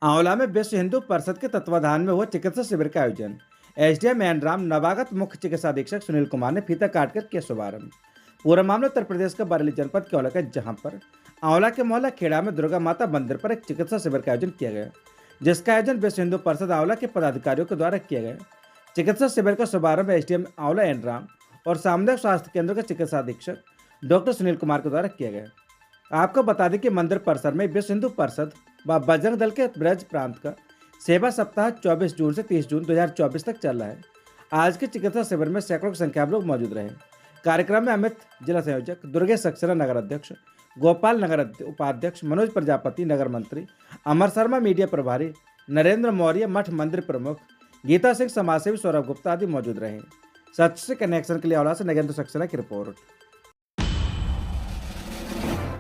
आंवला में विश्व हिंदू परिषद के तत्वाधान में हुआ चिकित्सा शिविर का आयोजन। एसडीएम एन राम, नवागत मुख्य चिकित्सा अधीक्षक सुनील कुमार ने फीता काटकर किया शुभारंभ। पूरा मामला उत्तर प्रदेश का बरेली जनपद के औला का, जहां पर आंवला के मोहल्ला खेड़ा में दुर्गा माता मंदिर पर एक चिकित्सा शिविर का आयोजन किया गया, जिसका आयोजन विश्व हिंदू परिषद आंवला के पदाधिकारियों के द्वारा किया गया। चिकित्सा शिविर का शुभारंभ एसडीएम आंवला एन राम और सामुदायिक स्वास्थ्य केंद्र के चिकित्सा अधीक्षक डॉक्टर सुनील कुमार के द्वारा किया गया। आपको बता दें कि मंदिर परिसर में विश्व हिंदू परिषद व बजरंग दल के ब्रज प्रांत का सेवा सप्ताह 24 जून से 30 जून 2024 तक चल रहा है। आज के चिकित्सा शिविर में सैकड़ों की संख्या में लोग मौजूद रहे। कार्यक्रम में अमित जिला संयोजक, दुर्गेश सक्सेना नगर अध्यक्ष, गोपाल नगर उपाध्यक्ष, मनोज प्रजापति नगर मंत्री, अमर शर्मा मीडिया प्रभारी, नरेंद्र मौर्य मठ मंदिर प्रमुख, गीता सिंह समाजसेवी, सौरभ गुप्ता आदि मौजूद रहे। सच से कनेक्शन के लिए औला से नगेंद्र सक्सेना की रिपोर्ट।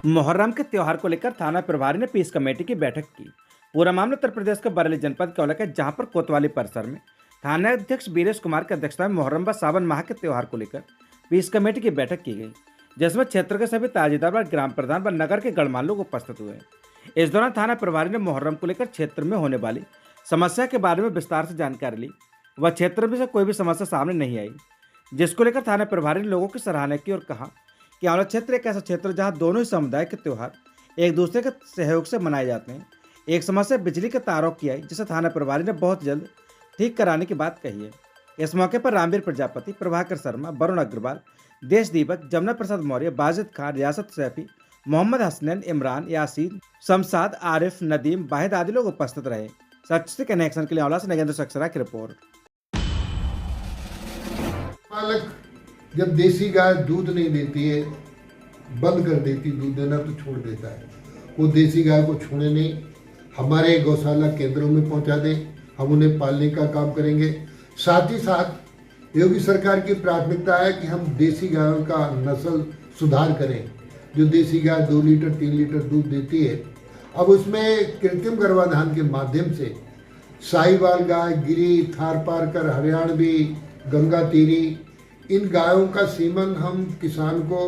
मुहर्रम के त्योहार को लेकर थाना प्रभारी ने पीस कमेटी की बैठक की। पूरा मामला उत्तर प्रदेश के बरेली जनपद के औला का, जहां पर कोतवाली परिसर में थाना अध्यक्ष बीरेश कुमार की अध्यक्षता में मुहर्रम व सावन माह के त्योहार को लेकर पीस कमेटी की बैठक की गई, जिसमें क्षेत्र के सभी ताजीदार व ग्राम प्रधान व नगर के गणमान्य लोग उपस्थित हुए। इस दौरान थाना प्रभारी ने मुहर्रम को लेकर क्षेत्र में होने वाली समस्या के बारे में विस्तार से जानकारी ली व क्षेत्र में से कोई भी समस्या सामने नहीं आई, जिसको लेकर थाना प्रभारी ने लोगों की सराहना की और कहा कि आंवला क्षेत्र एक ऐसा क्षेत्र जहां दोनों ही समुदाय के त्यौहार एक दूसरे के सहयोग से मनाए जाते हैं। एक समस्या बिजली के तारों की आई, जिसे थाना प्रभारी ने बहुत जल्द ठीक कराने की बात कही है। इस मौके पर रामवीर प्रजापति, प्रभाकर शर्मा, वरुण अग्रवाल, देश दीपक, जमुना प्रसाद मौर्य, बाजिद खान, रियासत सैफी, मोहम्मद हसनैन, इमरान, यासीन, शमशाद, आरिफ, नदीम, वाहिद आदि लोग उपस्थित रहे। सच से कनेक्शन के लिए औला से नगेंद्र सक्सेना की रिपोर्ट। जब देसी गाय दूध नहीं देती है, बंद कर देती दूध देना, तो छोड़ देता है। वो देसी गाय को छोड़े नहीं, हमारे गौशाला केंद्रों में पहुंचा दें, हम उन्हें पालने का काम करेंगे। साथ ही साथ योगी सरकार की प्राथमिकता है कि हम देसी गायों का नस्ल सुधार करें। जो देसी गाय 2 लीटर 3 लीटर दूध देती है, अब उसमें कृत्रिम गर्भाधान के माध्यम से साहिवाल गाय, गिरी, थारपारकर, हरियाणवी, गंगा तीरी, इन गायों का सीमन हम किसान को,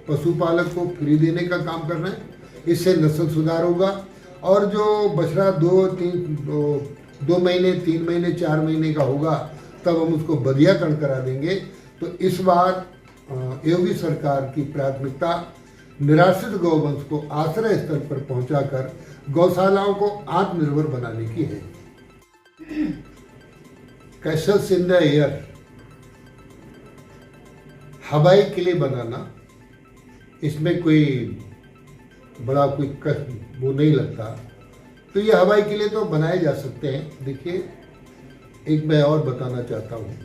पशुपालक को फ्री देने का काम कर रहे हैं। इससे नस्ल सुधार होगा और जो बछड़ा 2 महीने 3 महीने 4 महीने का होगा, तब हम उसको बधियाकरण करा देंगे। तो इस बार योगी सरकार की प्राथमिकता निराश्रित गौवंश को आश्रय स्तर पर पहुंचाकर गौशालाओं को आत्मनिर्भर बनाने की है। कैसल्स इन द एयर, हवाई किले बनाना, इसमें कोई बड़ा कोई वो नहीं लगता। तो ये हवाई किले तो बनाए जा सकते हैं। देखिए, एक मैं और बताना चाहता हूँ,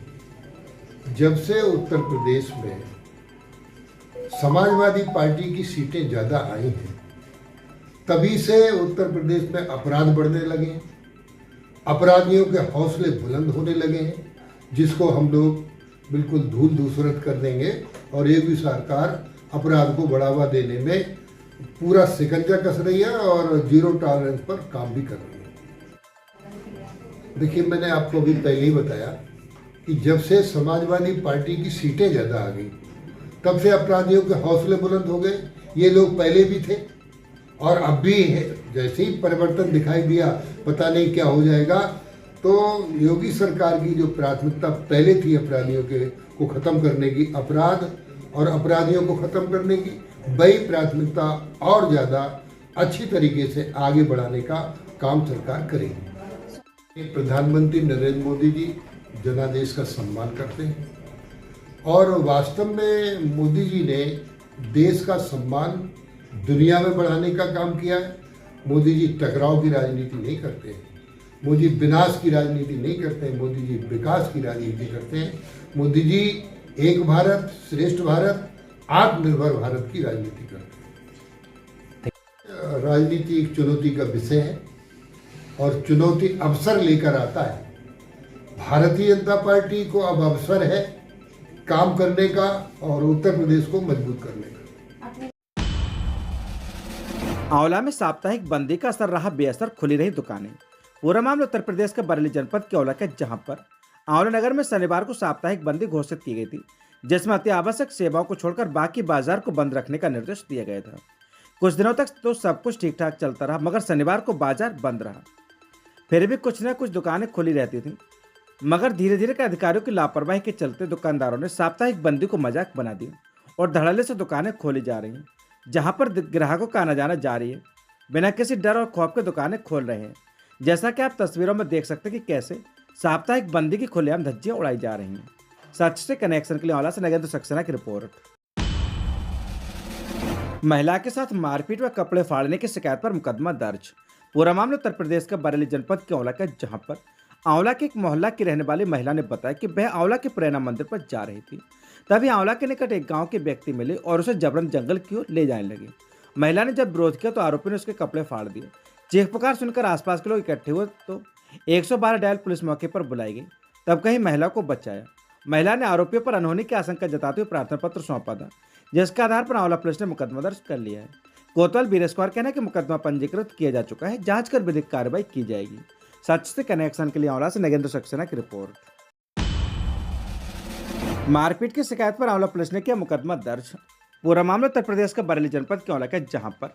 जब से उत्तर प्रदेश में समाजवादी पार्टी की सीटें ज़्यादा आई हैं, तभी से उत्तर प्रदेश में अपराध बढ़ने लगे हैं, अपराधियों के हौसले बुलंद होने लगे हैं, जिसको हम लोग बिल्कुल धूल धूसरत कर देंगे। और ये भी सरकार अपराध को बढ़ावा देने में पूरा शिकंजा कस रही है और जीरो टॉलरेंस पर काम भी कर रही है। देखिए, मैंने आपको अभी पहले ही बताया कि जब से समाजवादी पार्टी की सीटें ज़्यादा आ गई, तब से अपराधियों के हौसले बुलंद हो गए। ये लोग पहले भी थे और अब भी है। जैसे ही परिवर्तन दिखाई दिया, पता नहीं क्या हो जाएगा। तो योगी सरकार की जो प्राथमिकता पहले थी अपराधियों को ख़त्म करने की, अपराध और अपराधियों को ख़त्म करने की, वही प्राथमिकता और ज़्यादा अच्छी तरीके से आगे बढ़ाने का काम सरकार करेगी। प्रधानमंत्री नरेंद्र मोदी जी जनादेश का सम्मान करते हैं और वास्तव में मोदी जी ने देश का सम्मान दुनिया में बढ़ाने का काम किया है। मोदी जी टकराव की राजनीति नहीं करते हैं, मोदी विनाश की राजनीति नहीं करते हैं, मोदी जी विकास की राजनीति करते हैं। मोदी जी एक भारत श्रेष्ठ भारत, आत्मनिर्भर भारत की राजनीति करते हैं। राजनीति एक चुनौती का विषय है और चुनौती अवसर लेकर आता है। भारतीय जनता पार्टी को अब अवसर है काम करने का और उत्तर प्रदेश को मजबूत करने का। आंवला में साप्ताहिक बंदी का असर रहा बेअसर, खुली रही दुकानें। पूरा मामला उत्तर प्रदेश के बरेली जनपद के औला के, जहां पर आंवला नगर में शनिवार को साप्ताहिक बंदी घोषित की गई थी, जिसमें अति आवश्यक सेवाओं को छोड़कर बाकी बाजार को बंद रखने का निर्देश दिया गया था। कुछ दिनों तक तो सब कुछ ठीक ठाक चलता रहा, मगर शनिवार को बाजार बंद रहा। फिर भी कुछ न कुछ दुकानें खुली रहती थीं, मगर धीरे धीरे के अधिकारियों की लापरवाही के चलते दुकानदारों ने साप्ताहिक बंदी को मजाक बना दिया और धड़ल्ले से दुकानें खोली जा रही हैं। जहां पर ग्राहकों का आना जाना जारी है, बिना किसी डर और खौफ के दुकानें खोल रहे हैं। जैसा कि आप तस्वीरों में देख सकते हैं कि कैसे साप्ताहिक बंदी की खुलेआम धज्जियां उड़ाई जा रही हैं। सच से कनेक्शन के लिए आंवला से नगेंद्र सक्सेना की रिपोर्ट। महिला के साथ मारपीट व कपड़े फाड़ने की शिकायत पर मुकदमा दर्ज। पूरा मामला उत्तर प्रदेश के बरेली जनपद के आंवला का, जहां पर आंवला के एक मोहल्ला की रहने वाली महिला ने बताया कि वह आंवला के प्रेरणा मंदिर पर जा रही थी। तभी आंवला के निकट एक गांव के व्यक्ति मिले और उसे जबरन जंगल की ओर ले जाने लगे। महिला ने जब विरोध किया तो आरोपी ने उसके कपड़े फाड़ दिए। चीख पुकार सुनकर आसपास के लोग इकट्ठे हुए तो 112 डायल पुलिस मौके पर बुलाई गई, तब कहीं महिला को बचाया। महिला ने आरोपियों पर अनहोनी की आशंका जताते हुए प्रार्थना पत्र सौंपा था, जिसके आधार पर आंवला पुलिस ने मुकदमा दर्ज कर लिया है। कोतवाल बीरेश कुमार कहना है कि मुकदमा पंजीकृत किया जा चुका है, जांच कर विधिक कार्रवाई की जाएगी। सच से कनेक्शन के लिए आंवला से नगेंद्र सक्सेना की रिपोर्ट। मारपीट की शिकायत पर आंवला पुलिस ने किया मुकदमा दर्ज। पूरा मामला उत्तर प्रदेश के बरेली जनपद के आंवला का, जहां पर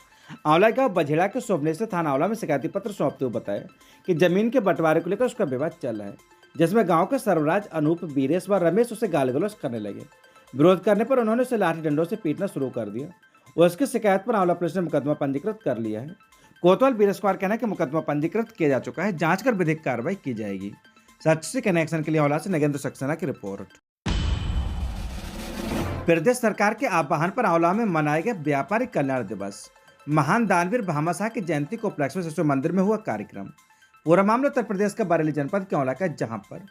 आंवला गांव बझेड़ा के शोभने से थाना आंवला में शिकायती पत्र सौंपते हुए बताया कि जमीन के बंटवारे को लेकर उसका विवाद चल रहा है, जिसमें गांव के सर्वराज, अनूप, बीरेश व रमेश उसे गाली गलौज करने लगे। विरोध करने पर उन्होंने उसे लाठी डंडों से पीटना शुरू कर दिया और उसकी शिकायत पर आंवला पुलिस ने मुकदमा पंजीकृत कर लिया है। कोतवाल बीरेश कुमार कहना है कि मुकदमा पंजीकृत किया जा चुका है, जांच कर विधिक कार्रवाई की जाएगी। सच से कनेक्शन के लिए आंवला से नगेंद्र सक्सेना की रिपोर्ट। प्रदेश सरकार के आह्वान पर आंवला में मनाए गए व्यापारी कल्याण दिवस। महान दानवीर भामाशाह की जयंती को उपलक्ष्य में शिशु मंदिर में हुआ कार्यक्रम। पूरा मामला उत्तर प्रदेश के बरेली जनपद के आंवला का, जहां पर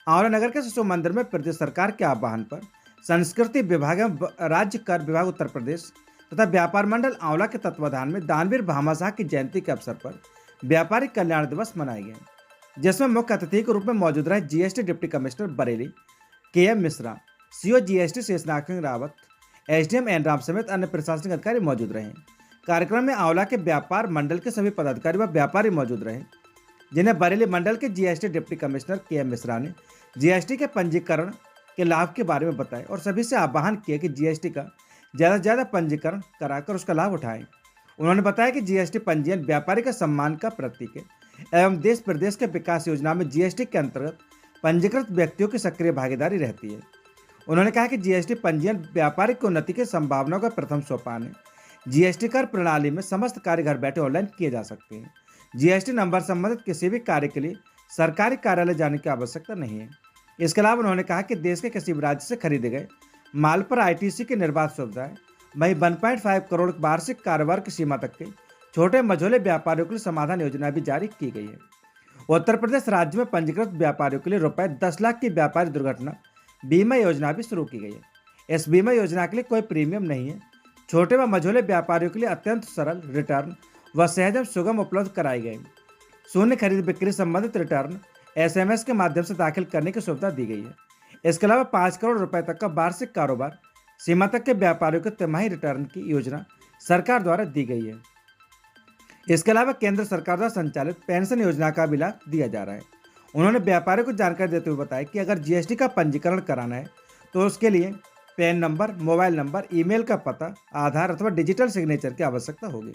आंवला नगर के शिशु मंदिर में प्रदेश सरकार के आह्वान पर संस्कृति विभाग एवं राज्य कर विभाग उत्तर प्रदेश तथा व्यापार मंडल आंवला के तत्वाधान में दानवीर भामाशाह की जयंती के अवसर पर व्यापारी कल्याण दिवस मनाए गए, जिसमें मुख्य अतिथि के रूप में मौजूद रहे GST deputy commissioner Bareilly KM Mishra, CO GST Sheshnag Singh Rawat, SDM N Ram समेत अन्य प्रशासनिक अधिकारी मौजूद रहे। कार्यक्रम में आंवला के व्यापार मंडल के सभी पदाधिकारी व व्यापारी मौजूद रहे, जिन्हें बरेली मंडल के GST deputy commissioner KM Mishra ने जीएसटी के पंजीकरण के लाभ के बारे में बताया और सभी से आह्वान किया कि जीएसटी का ज़्यादा से ज़्यादा पंजीकरण कराकर उसका लाभ उठाएं। उन्होंने बताया कि जीएसटी पंजीयन व्यापारी का सम्मान का प्रतीक है एवं देश प्रदेश के विकास योजना में जीएसटी के अंतर्गत पंजीकृत व्यक्तियों की सक्रिय भागीदारी रहती है। उन्होंने कहा कि जीएसटी पंजीयन व्यापारी की उन्नति की संभावनाओं का प्रथम सोपान है। जीएसटी कर प्रणाली में समस्त कार्य घर बैठे ऑनलाइन किए जा सकते हैं। जीएसटी नंबर संबंधित किसी भी कार्य के लिए सरकारी कार्यालय जाने की आवश्यकता नहीं है। इसके अलावा उन्होंने कहा कि देश के किसी भी राज्य से खरीदे गए माल पर ITC की निर्बाध सुविधाएं, वहीं 1.5 करोड़ वार्षिक कारोबार की सीमा तक के छोटे मझोले व्यापारियों के लिए समाधान योजना भी जारी की गई है। उत्तर प्रदेश राज्य में पंजीकृत व्यापारियों के लिए रुपए 10 लाख की व्यापारी दुर्घटना बीमा योजना भी शुरू की गई है। इस बीमा योजना के लिए कोई प्रीमियम नहीं है। छोटे व मझोले व्यापारियों के लिए अत्यंत सरल रिटर्न व सहज एवं सुगम उपलब्ध कराई गई। शून्य खरीद बिक्री संबंधित रिटर्न SMS के माध्यम से दाखिल करने की सुविधा दी गई है। इसके अलावा 5 करोड़ रुपए तक का वार्षिक कारोबार सीमा तक के व्यापारियों को तिमाही रिटर्न की योजना सरकार द्वारा दी गई है। इसके अलावा केंद्र सरकार द्वारा संचालित पेंशन योजना का भी लाभ दिया जा रहा है। उन्होंने व्यापारियों को जानकारी देते हुए बताया कि अगर जीएसटी का पंजीकरण कराना है तो उसके लिए pan number, mobile number, email का पता, आधार अथवा डिजिटल सिग्नेचर की आवश्यकता होगी।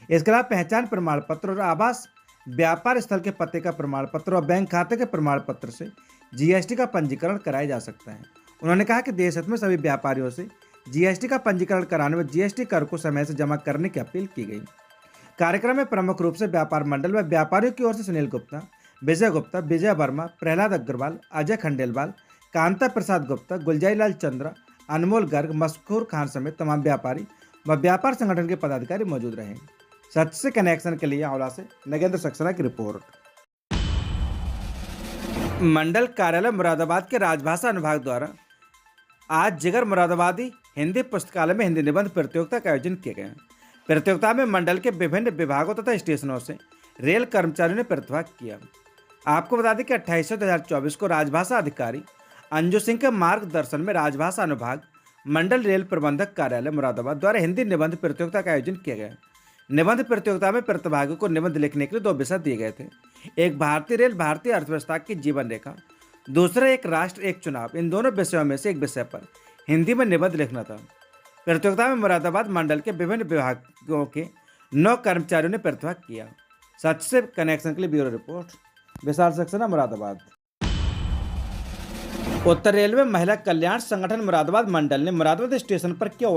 इसके अलावा पहचान प्रमाण पत्र और आवास, व्यापार स्थल के पते का प्रमाण पत्र और बैंक खाते के प्रमाण पत्र से जीएसटी का पंजीकरण कराया जा सकता है। उन्होंने कहा कि देश हित में सभी व्यापारियों से जीएसटी का पंजीकरण कराने में जीएसटी कर को समय से जमा करने की अपील की गई। कार्यक्रम में प्रमुख रूप से व्यापार मंडल व व्यापारियों की ओर से सुनील गुप्ता, विजय गुप्ता, विजय वर्मा, प्रहलाद अग्रवाल, अजय खंडेलवाल, कांता प्रसाद गुप्ता, गुलजाईलाल चंद्रा, अनमोल गर्ग, मशहूर खान समेत तमाम व्यापारी व व्यापार संगठन के पदाधिकारी मौजूद रहे। सच से कनेक्शन के लिए आंवला से नगेंद्र सक्सेना की रिपोर्ट। मंडल कार्यालय मुरादाबाद के राजभाषा अनुभाग द्वारा आज जिगर मुरादाबादी हिंदी पुस्तकालय में हिंदी निबंध प्रतियोगिता का आयोजन किया गया। प्रतियोगिता में मंडल के विभिन्न विभागों तथा स्टेशनों से रेल कर्मचारियों ने प्रतिभाग किया। आपको बता दें कि 28/2024 को राजभाषा अधिकारी अंजू सिंह के मार्गदर्शन में राजभाषा अनुभाग मंडल रेल प्रबंधक कार्यालय मुरादाबाद द्वारा हिंदी निबंध प्रतियोगिता का आयोजन किया गया। निबंध प्रतियोगिता में प्रतिभागियों को निबंध लिखने के लिए 2 विषय दिए गए थे। एक भारतीय रेल भारतीय अर्थव्यवस्था की जीवन रेखा, दूसरा एक राष्ट्र एक चुनाव। इन दोनों विषयों में से एक विषय पर हिंदी में निबंध लिखना था। प्रतियोगिता में मुरादाबाद मंडल के विभिन्न विभागों के 9 कर्मचारियों ने प्रतिभाग किया। सच से कनेक्शन के लिए ब्यूरो रिपोर्ट विशाल सक्सेना, मुरादाबाद। उत्तर रेलवे महिला कल्याण संगठन मुरादाबाद मंडल ने मुरादाबाद स्टेशन पर किया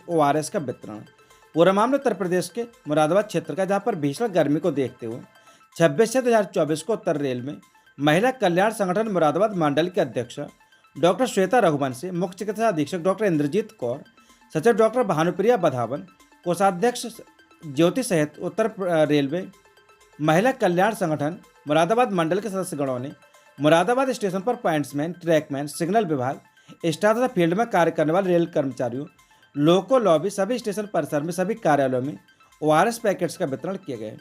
ओआरएस का वितरण। पूरा मामला उत्तर प्रदेश के मुरादाबाद क्षेत्र का, जहां पर भीषण गर्मी को देखते हुए 26/6/2024 को उत्तर रेल में महिला कल्याण संगठन मुरादाबाद मंडल के अध्यक्ष डॉक्टर श्वेता रघुवंशी, मुख्य चिकित्सा अधीक्षक डॉक्टर इंद्रजीत कौर, सचिव डॉक्टर भानुप्रिया बधावन, कोषाध्यक्ष ज्योति सहित उत्तर रेलवे महिला कल्याण संगठन मुरादाबाद मंडल के सदस्यगणों ने मुरादाबाद स्टेशन पर पॉइंट्समैन, ट्रैकमैन, सिग्नल विभाग, स्टाफ तथा फील्ड में कार्य करने वाले रेल कर्मचारियों, लोको लॉबी, सभी स्टेशन परिसर में सभी कार्यालयों में ओआरएस पैकेट्स का वितरण किए गए।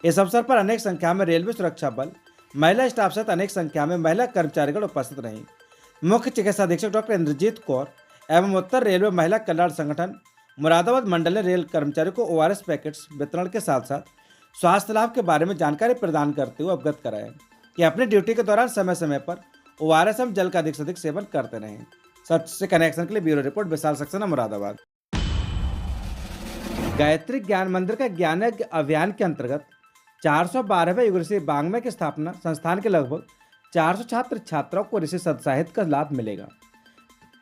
इस अवसर पर अनेक संख्या में रेलवे सुरक्षा बल, महिला स्टाफ सहित अनेक संख्या में महिला कर्मचारीगण उपस्थित रहीं। मुख्य चिकित्सा अधीक्षक डॉक्टर इंद्रजीत कौर एवं उत्तर रेलवे महिला कल्याण संगठन मुरादाबाद मंडल ने रेल कर्मचारियों को ओआरएस पैकेट्स वितरण के साथ साथ स्वास्थ्य लाभ के बारे में जानकारी प्रदान करते हुए अवगत कराया कि अपनी ड्यूटी के दौरान समय समय पर ओआरएस एवं जल का अधिक से अधिक सेवन करते रहें। सच से कनेक्शन के लिए ब्यूरो रिपोर्ट विशाल सक्सेना, मुरादाबाद। गायत्री ज्ञान मंदिर का ज्ञान यज्ञ अभियान के अंतर्गत 412वें युगऋषि वाङ्मय की स्थापना संस्थान के लगभग 400 छात्र छात्राओं को ऋषि सत्साहित्य का लाभ मिलेगा।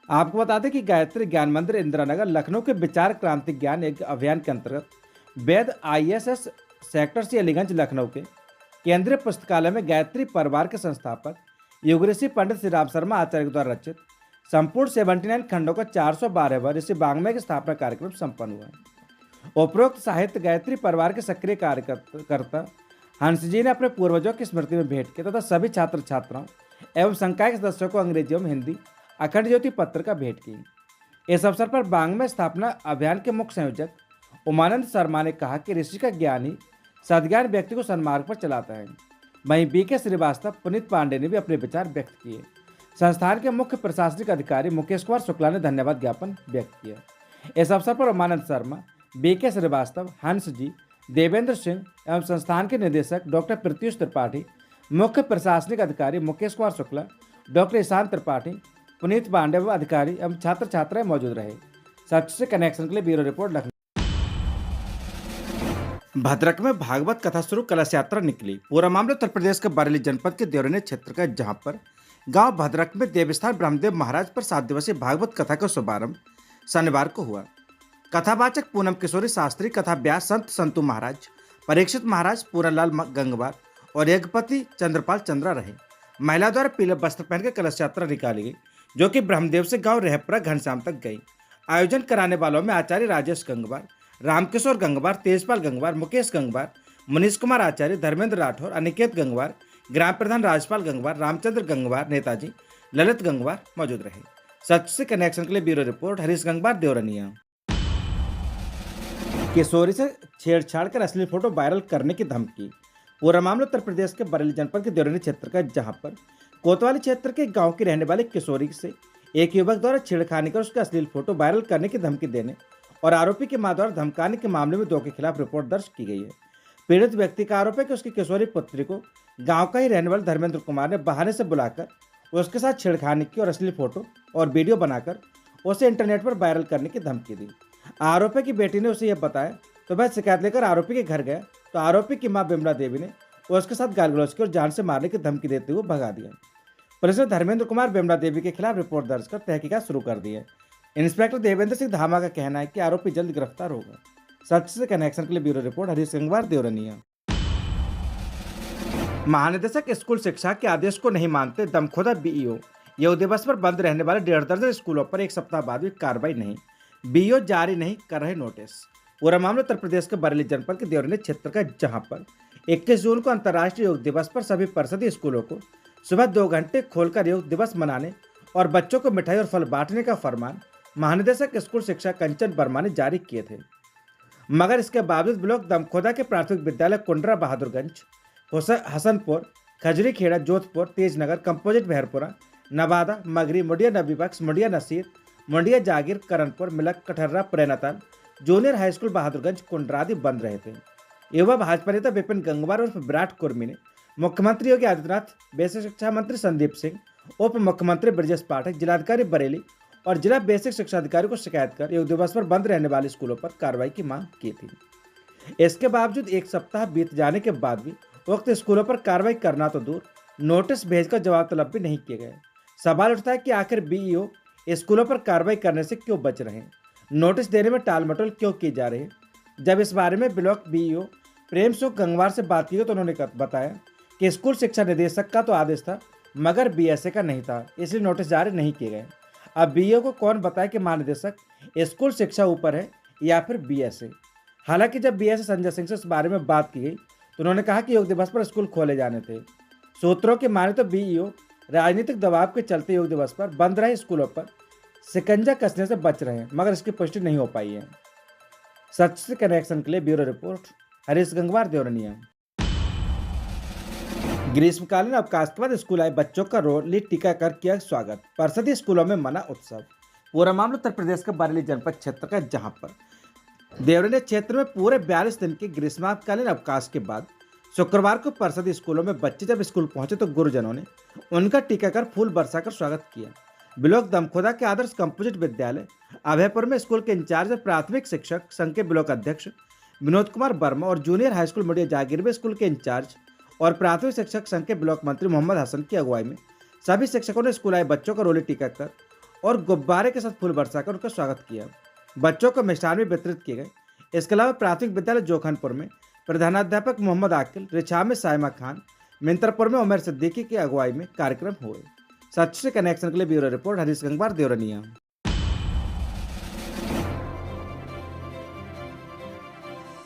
आपको बता दें कि गायत्री ज्ञान मंदिर इंदिरा नगर लखनऊ के विचार क्रांति ज्ञान यज्ञ अभियान के अंतर्गत वैद ISS sector C Aliganj Lucknow के केंद्रीय पुस्तकालय में गायत्री परिवार के संस्थापक युगऋषि पंडित श्री राम शर्मा आचार्य द्वारा रचित संपूर्ण 79 खंडों का 412वां ऋषि वाङ्मय की स्थापना कार्यक्रम संपन्न हुआ। उपरोक्त साहित्य गायत्री परिवार के सक्रिय कार्यकर्ता हंस जी ने अपने पूर्वजों की स्मृति में भेंट किया तथा सभी छात्र छात्राओं एवं संकाय के सदस्यों को अंग्रेजी एवं हिंदी अखंड ज्योति पत्र का भेंट की। इस अवसर पर वाङ्मय स्थापना अभियान के मुख्य संयोजक उमानंद शर्मा ने कहा कि ऋषि का ज्ञान ही सद्ज्ञान व्यक्ति को सन्मार्ग पर चलाता है। वहीं BK श्रीवास्तव, पुनीत पांडे ने भी अपने विचार व्यक्त किए। संस्थान के मुख्य प्रशासनिक अधिकारी मुकेश कुमार शुक्ला ने धन्यवाद ज्ञापन व्यक्त किया। इस अवसर पर उमानंद शर्मा, BK श्रीवास्तव, हंस जी, देवेंद्र सिंह एवं संस्थान के निदेशक डॉक्टर प्रत्युष त्रिपाठी, मुख्य प्रशासनिक अधिकारी मुकेश कुमार शुक्ला, डॉक्टर ईशान त्रिपाठी, पुनीत पांडे व अधिकारी एवं छात्र छात्राएं मौजूद रहे। सच से कनेक्शन के लिए ब्यूरो रिपोर्ट लखनऊ। भद्रक में भागवत कथा शुरू कलश यात्रा निकली। पूरा मामला उत्तर प्रदेश के बरेली जनपद के देवरनी क्षेत्र का, जहां पर गांव भद्रक में देवस्थान ब्रह्मदेव महाराज पर 7 दिवसीय भागवत कथा का शुभारंभ शनिवार को हुआ। कथावाचक पूनम किशोरी शास्त्री, कथा व्यास संत संतू महाराज, परीक्षित महाराज, पूरनलाल गंगवार और यज्ञपति चंद्रपाल चंद्रा रहे। महिला द्वारा पीले वस्त्र पहनकर कलश यात्रा निकाली गई, जो कि ब्रह्मदेव से गांव रहपुरा घनश्याम तक गई। आयोजन कराने वालों में आचार्य राजेश गंगवार, रामकिशोर गंगवार, तेजपाल गंगवार, मुकेश गंगवार, मनीष कुमार आचार्य, धर्मेंद्र राठौर, अनिकेत गंगवार, ग्राम प्रधान राजपाल गंगवार, रामचंद्र गंगवार, नेताजी ललित गंगवार मौजूद रहे। सच से कनेक्शन के लिए ब्यूरो रिपोर्ट हरीश गंगवार, देवरनिया। किशोरी से छेड़छाड़ कर असली फोटो वायरल करने की धमकी। पूरा मामला उत्तर प्रदेश के बरेली जनपद के देवरनी क्षेत्र का, जहां पर कोतवाली क्षेत्र के गांव की रहने वाली किशोरी से एक युवक द्वारा छेड़खानी कर उसका अश्लील फोटो वायरल करने की धमकी देने और आरोपी की मां द्वारा धमकाने के मामले में 2 के खिलाफ रिपोर्ट दर्ज की गई है। पीड़ित व्यक्ति का आरोप है कि उसकी किशोरी पुत्री को गांव का ही रहने वाले धर्मेंद्र कुमार ने बहाने से बुलाकर उसके साथ छेड़खानी की और अश्लील फोटो और वीडियो बनाकर उसे इंटरनेट पर वायरल करने की धमकी दी। आरोपी की बेटी ने उसे यह बताया तो वह शिकायत लेकर आरोपी के घर गया तो आरोपी की मां बिमला देवी ने उसके साथ गाली गलौज की और जान से मारने की धमकी देते हुए भगा दिया। पुलिस ने धर्मेंद्र कुमार, बिमला देवी के खिलाफ रिपोर्ट दर्ज कर तहकीकात शुरू कर दी है। इंस्पेक्टर देवेंद्र सिंह धामा का कहना है कि आरोपी जल्द गिरफ्तार होगा। सच से कनेक्शन के लिए ब्यूरो रिपोर्ट हरीश गंगवार, देवरनिया। महानिदेशक स्कूल शिक्षा के आदेश को नहीं मानते, दमखोदा BEO। योग दिवस पर बंद रहने वाले 1.5 दर्जन स्कूलों पर 1 सप्ताह बाद भी कार्रवाई नहीं, BEO जारी नहीं कर रहे नोटिस। पूरा मामला उत्तर प्रदेश के बरेली जनपद के देवरनी क्षेत्र का, जहां पर 21 जून को अंतर्राष्ट्रीय योग दिवस पर सभी परिषदीय स्कूलों को सुबह 2 घंटे खोलकर योग दिवस मनाने और बच्चों को मिठाई और फल बांटने का फरमान महानिदेशक स्कूल शिक्षा कंचन वर्मा ने जारी किए थे। मगर इसके बावजूद ब्लॉक दमखोदा के प्राथमिक विद्यालय कुंडरा बहादुरगंज, हसनपुर, खजरी खेड़ा, जोधपुर, तेजनगर, कंपोजिट बहरपुरा, नवादा, मगरी, मुंडिया नबी बख्श, मुंडिया नसीर, मुंडिया जागीर, करणपुर, मिलक, कठर्रा, प्रेनाताल, जूनियर हाई स्कूल बहादुरगंज, कुंडरा आदि बंद रहे थे। युवा भाजपा नेता विपिन गंगवार और विराट कुर्मी ने मुख्यमंत्री योगी आदित्यनाथ, बेसिक शिक्षा मंत्री संदीप सिंह, उप मुख्यमंत्री ब्रजेश पाठक, जिलाधिकारी बरेली और जिला बेसिक शिक्षा अधिकारी को शिकायत कर योग दिवस पर बंद रहने वाले स्कूलों पर कार्रवाई की मांग की थी। इसके बावजूद एक सप्ताह बीत जाने के बाद भी उक्त स्कूलों पर कार्रवाई करना तो दूर, नोटिस भेजकर जवाब तलब भी नहीं किए गए। सवाल उठता है कि आखिर बीईओ स्कूलों पर कार्रवाई करने से क्यों बच रहे हैं, नोटिस देने में टाल मटोल क्यों की जा रही है। जब इस बारे में ब्लॉक बीईओ प्रेम सुख गंगवार से बात की गई तो उन्होंने बताया कि स्कूल शिक्षा निदेशक का तो आदेश था, मगर बीएसए का नहीं था, इसलिए नोटिस जारी नहीं किए गए। अब बीईओ को कौन बताए कि महानिदेशक स्कूल शिक्षा ऊपर है या फिर बीएसए। हालांकि जब बीएसए संजय सिंह से इस बारे में बात की गई तो उन्होंने कहा कि योग दिवस पर स्कूल खोले जाने थे। सूत्रों की माने तो बीईओ राजनीतिक दबाव के चलते योग दिवस पर बंद रहे स्कूलों पर शिकंजा कसने से बच रहे हैं, मगर इसकी पुष्टि नहीं हो पाई है। सच से कनेक्शन के लिए ब्यूरो रिपोर्ट, हरीश गंगवार, देवरनिया। ग्रीष्मकालीन अवकाश के बाद स्कूल आए बच्चों का रोली टीकाकरण किया स्वागत, परिषदीय स्कूलों में मना उत्सव। पूरा मामला उत्तर प्रदेश के बरेली जनपद क्षेत्र का, जहां पर देवरिया क्षेत्र में पूरे 42 दिन के ग्रीष्मकालीन अवकाश के बाद शुक्रवार को परिषदीय स्कूलों में बच्चे जब स्कूल पहुंचे तो गुरुजनों ने उनका टीकाकरण फूल बरसाकर स्वागत किया। ब्लॉक दमखोदा के आदर्श कंपोजिट विद्यालय अभयपुर में स्कूल के इंचार्ज प्राथमिक शिक्षक संघ के ब्लॉक अध्यक्ष विनोद कुमार वर्मा और जूनियर हाई स्कूल मुड़िया जागीर में स्कूल के इंचार्ज और प्राथमिक शिक्षक संघ के ब्लॉक मंत्री मोहम्मद हसन की अगुवाई में सभी शिक्षकों ने स्कूल आए बच्चों का रोली टीकाकरण और गुब्बारे के साथ फूल बरसाकर उनका स्वागत किया। बच्चों को मिष्ठान भी वितरित किए गए। इसके अलावा प्राथमिक विद्यालय जोखनपुर में प्रधानाध्यापक मोहम्मद आकिल, रिछा में साइमा खान, मिंतरपुर में उमर सिद्दीकी की अगुवाई में कार्यक्रम हुए। सच से कनेक्शन के लिए ब्यूरो रिपोर्ट, हरीश गंगवार, देवरनिया।